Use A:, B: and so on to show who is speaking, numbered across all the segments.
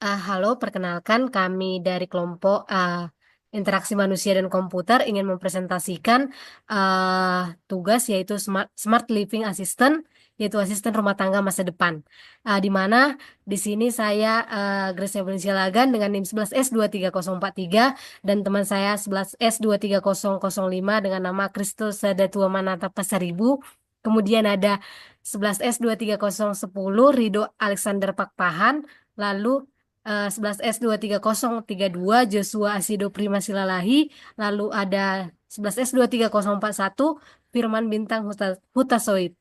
A: Halo, perkenalkan kami dari kelompok Interaksi Manusia dan Komputer ingin mempresentasikan tugas yaitu Smart Living Assistant, yaitu asisten rumah tangga masa depan. Di mana di sini saya Gracia Lagan dengan NIM 11S23043 dan teman saya 11S23005 dengan nama Kristus Sadatua Manata Pasaribu. Kemudian ada 11S23010 Rido Alexander Pakpahan. Lalu 11S23032 Joshua Asido Prima Silalahi, lalu ada 11S23041 Firman Bintang Hutasoit.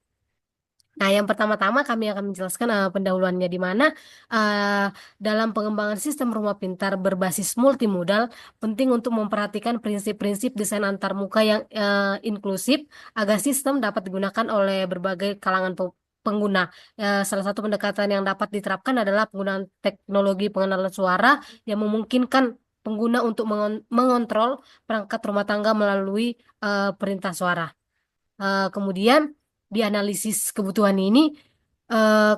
A: Nah, yang pertama-tama kami akan menjelaskan pendahuluannya di mana eh, dalam pengembangan sistem rumah pintar berbasis multimodal penting untuk memperhatikan prinsip-prinsip desain antarmuka yang inklusif agar sistem dapat digunakan oleh berbagai kalangan pengguna. Salah satu pendekatan yang dapat diterapkan adalah penggunaan teknologi pengenalan suara yang memungkinkan pengguna untuk mengontrol perangkat rumah tangga melalui perintah suara. Kemudian di analisis kebutuhan ini,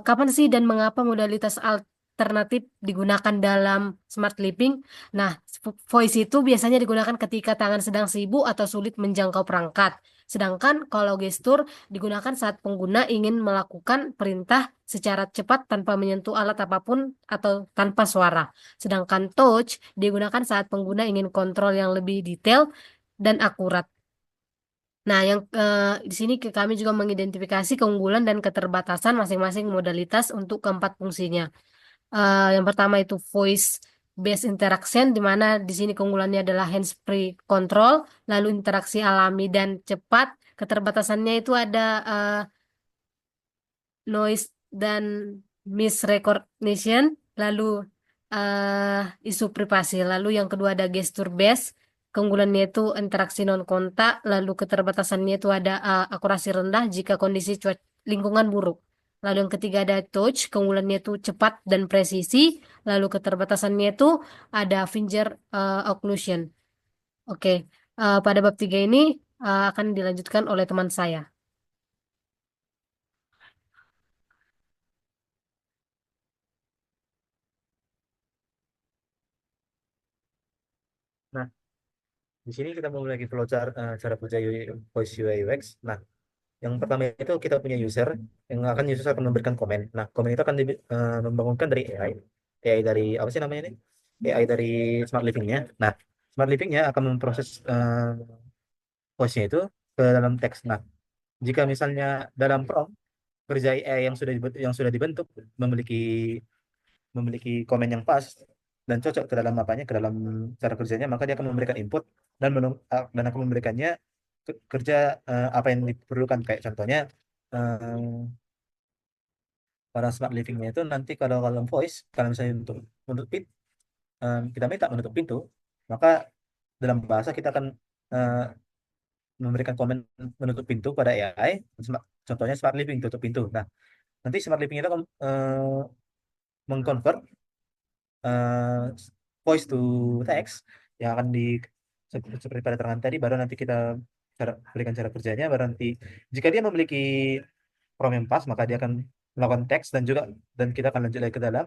A: kapan sih dan mengapa modalitas alternatif digunakan dalam smart living? Nah, voice itu biasanya digunakan ketika tangan sedang sibuk atau sulit menjangkau perangkat. Sedangkan kalau gestur digunakan saat pengguna ingin melakukan perintah secara cepat tanpa menyentuh alat apapun atau tanpa suara. Sedangkan touch digunakan saat pengguna ingin kontrol yang lebih detail dan akurat. Nah, di sini kami juga mengidentifikasi keunggulan dan keterbatasan masing-masing modalitas untuk keempat fungsinya. Yang pertama itu voice based interaction, di mana di sini keunggulannya adalah hands-free control, lalu interaksi alami dan cepat. Keterbatasannya itu ada noise dan misrecognition, lalu isu privasi. Lalu yang kedua ada gesture based, keunggulannya itu interaksi non kontak, lalu keterbatasannya itu ada akurasi rendah jika kondisi lingkungan buruk. Lalu yang ketiga ada touch, keunggulannya itu cepat dan presisi, lalu keterbatasannya itu ada finger occlusion. Oke, pada bab tiga ini akan dilanjutkan oleh teman saya.
B: Nah, di sini kita mau lagi flowchart cara kerja voice UI UX. Nah, yang pertama itu kita punya user akan memberikan komen. Nah, komen itu akan membangunkan dari AI. AI dari apa sih namanya ini? AI dari smart living-nya. Nah, smart living-nya akan memproses voice-nya itu ke dalam teks. Nah, jika misalnya dalam prompt kerja AI yang sudah dibentuk memiliki memiliki komen yang pas dan cocok ke dalam apanya ke dalam cara kerjanya, maka dia akan memberikan input dan akan memberikannya kerja apa yang diperlukan, kayak contohnya eh, pada smart livingnya itu nanti kalau kalau voice, kalau misalnya untuk kita minta menutup pintu, maka dalam bahasa kita akan eh, memberikan komen menutup pintu pada AI. Contohnya smart living tutup pintu. Nah, nanti smart living itu akan mengconvert eh, voice to text yang akan seperti pada terangan tadi. Baru nanti kita berikan cara kerjanya. Baru nanti jika dia memiliki prompt yang pas, maka dia akan melakukan teks dan kita akan lanjut lagi ke dalam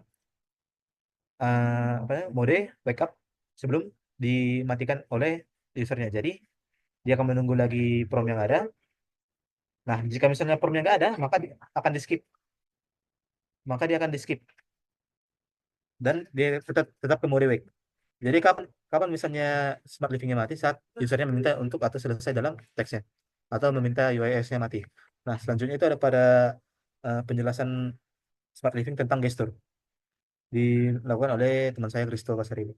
B: apa ya, mode backup sebelum dimatikan oleh usernya. Jadi dia akan menunggu lagi prompt yang ada. Nah, jika misalnya prompt yang nggak ada, maka akan di skip. Maka dia akan di skip dan dia tetap ke mode wake. Jadi kapan kapan misalnya smart livingnya mati saat usernya meminta untuk atau selesai dalam teksnya atau meminta UIS-nya mati. Nah, selanjutnya itu ada pada penjelasan smart living tentang gestur dilakukan oleh teman saya Kristo Pasari.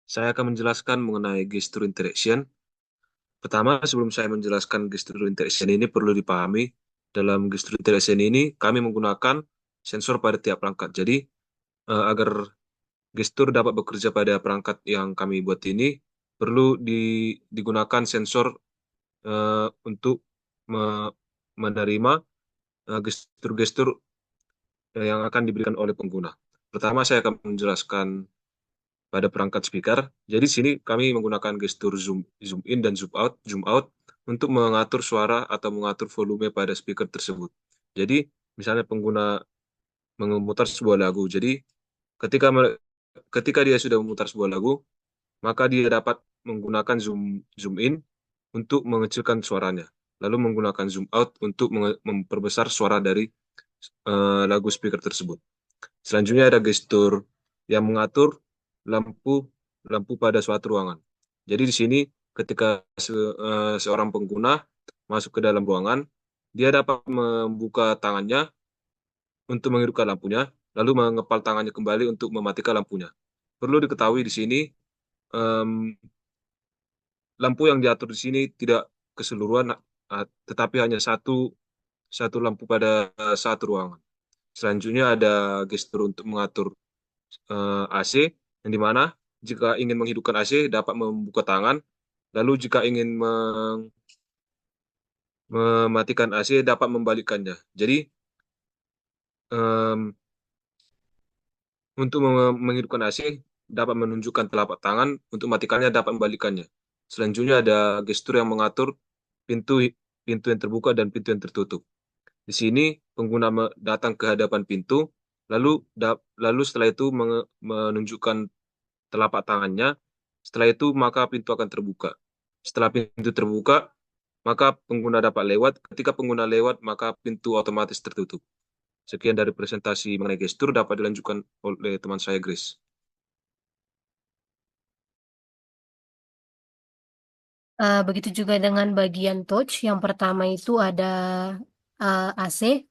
C: Saya akan menjelaskan mengenai gesture interaction. Pertama, sebelum saya menjelaskan gesture interaction ini perlu dipahami, dalam gesture interaction ini kami menggunakan sensor pada tiap perangkat. Jadi, agar gestur dapat bekerja pada perangkat yang kami buat ini, perlu digunakan sensor untuk menerima gestur-gestur yang akan diberikan oleh pengguna. Pertama, saya akan menjelaskan pada perangkat speaker. Jadi di sini kami menggunakan gestur zoom in dan zoom out untuk mengatur suara atau mengatur volume pada speaker tersebut. Jadi misalnya pengguna memutar sebuah lagu. Jadi ketika ketika dia sudah memutar sebuah lagu, maka dia dapat menggunakan zoom in untuk mengecilkan suaranya. Lalu menggunakan zoom out untuk memperbesar suara dari lagu speaker tersebut. Selanjutnya ada gestur yang mengatur lampu lampu pada suatu ruangan. Jadi di sini ketika seorang pengguna masuk ke dalam ruangan, dia dapat membuka tangannya untuk menghidupkan lampunya, lalu mengepal tangannya kembali untuk mematikan lampunya. Perlu diketahui di sini em, lampu yang diatur di sini tidak keseluruhan, tetapi hanya satu satu lampu pada satu ruangan. Selanjutnya ada gestur untuk mengatur AC, yang dimana jika ingin menghidupkan AC dapat membuka tangan, lalu jika ingin mematikan AC dapat membalikkannya. Jadi em, untuk menghidupkan AC dapat menunjukkan telapak tangan, untuk matikannya dapat membalikannya. Selanjutnya ada gestur yang mengatur pintu pintu yang terbuka dan pintu yang tertutup. Di sini pengguna datang ke hadapan pintu, lalu lalu setelah itu menunjukkan telapak tangannya. Setelah itu maka pintu akan terbuka. Setelah pintu terbuka, maka pengguna dapat lewat. Ketika pengguna lewat, maka pintu otomatis tertutup. Sekian dari presentasi mengenai gestur, dapat dilanjutkan oleh teman saya, Grace.
A: Begitu juga dengan bagian touch. Yang pertama itu ada AC.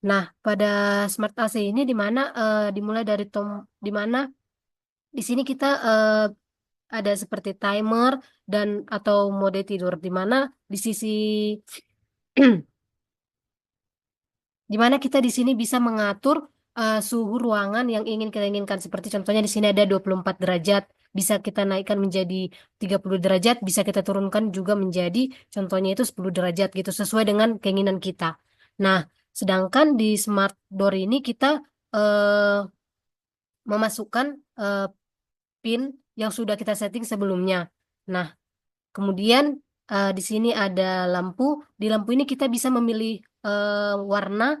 A: Nah, pada smart AC ini dimulai dari di mana di sini kita ada seperti timer dan atau mode tidur, di mana di sisi di mana kita di sini bisa mengatur suhu ruangan yang ingin kita inginkan. Seperti contohnya di sini ada 24 derajat, bisa kita naikkan menjadi 30 derajat, bisa kita turunkan juga menjadi contohnya itu 10 derajat gitu, sesuai dengan keinginan kita. Nah, sedangkan di smart door ini kita eh, memasukkan pin yang sudah kita setting sebelumnya. Nah, kemudian di sini ada lampu. Di lampu ini kita bisa memilih warna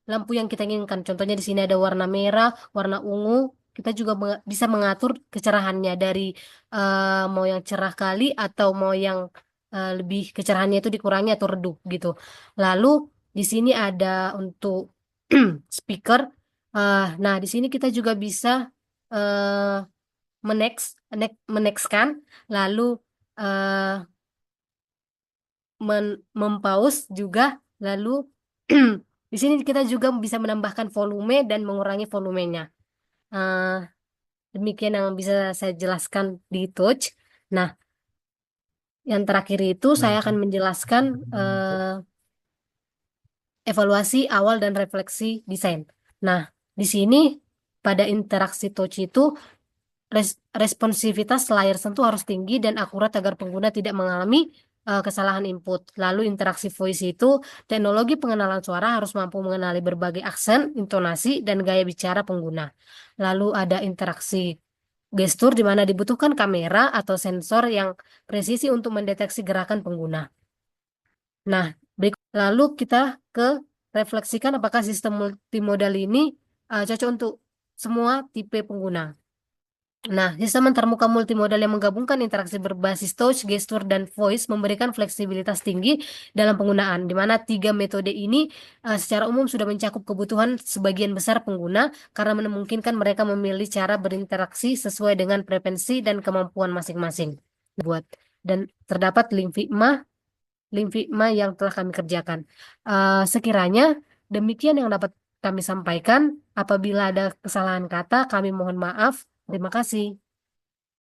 A: lampu yang kita inginkan. Contohnya di sini ada warna merah, warna ungu. Kita juga bisa mengatur kecerahannya dari mau yang cerah kali atau mau yang lebih kecerahannya itu dikurangi atau redup gitu. Lalu di sini ada untuk speaker. Nah, di sini kita juga bisa uh, menextkan, lalu eh, mempause juga, lalu di sini kita juga bisa menambahkan volume dan mengurangi volumenya. Eh, Demikian yang bisa saya jelaskan di touch. Nah, yang terakhir itu saya akan menjelaskan evaluasi awal dan refleksi desain. Nah, di sini pada interaksi touch itu responsivitas layar sentuh harus tinggi dan akurat agar pengguna tidak mengalami kesalahan input. Lalu interaksi voice itu teknologi pengenalan suara harus mampu mengenali berbagai aksen, intonasi, dan gaya bicara pengguna. Lalu ada interaksi gestur di mana dibutuhkan kamera atau sensor yang presisi untuk mendeteksi gerakan pengguna. Nah, lalu kita ke refleksikan apakah sistem multimodal ini cocok untuk semua tipe pengguna. Nah, sistem antarmuka multimodal yang menggabungkan interaksi berbasis touch, gestur, dan voice memberikan fleksibilitas tinggi dalam penggunaan, di mana tiga metode ini secara umum sudah mencakup kebutuhan sebagian besar pengguna karena memungkinkan mereka memilih cara berinteraksi sesuai dengan preferensi dan kemampuan masing-masing. Buat dan terdapat link Figma yang telah kami kerjakan. Sekiranya demikian yang dapat kami sampaikan. Apabila ada kesalahan kata, kami mohon maaf. Terima kasih.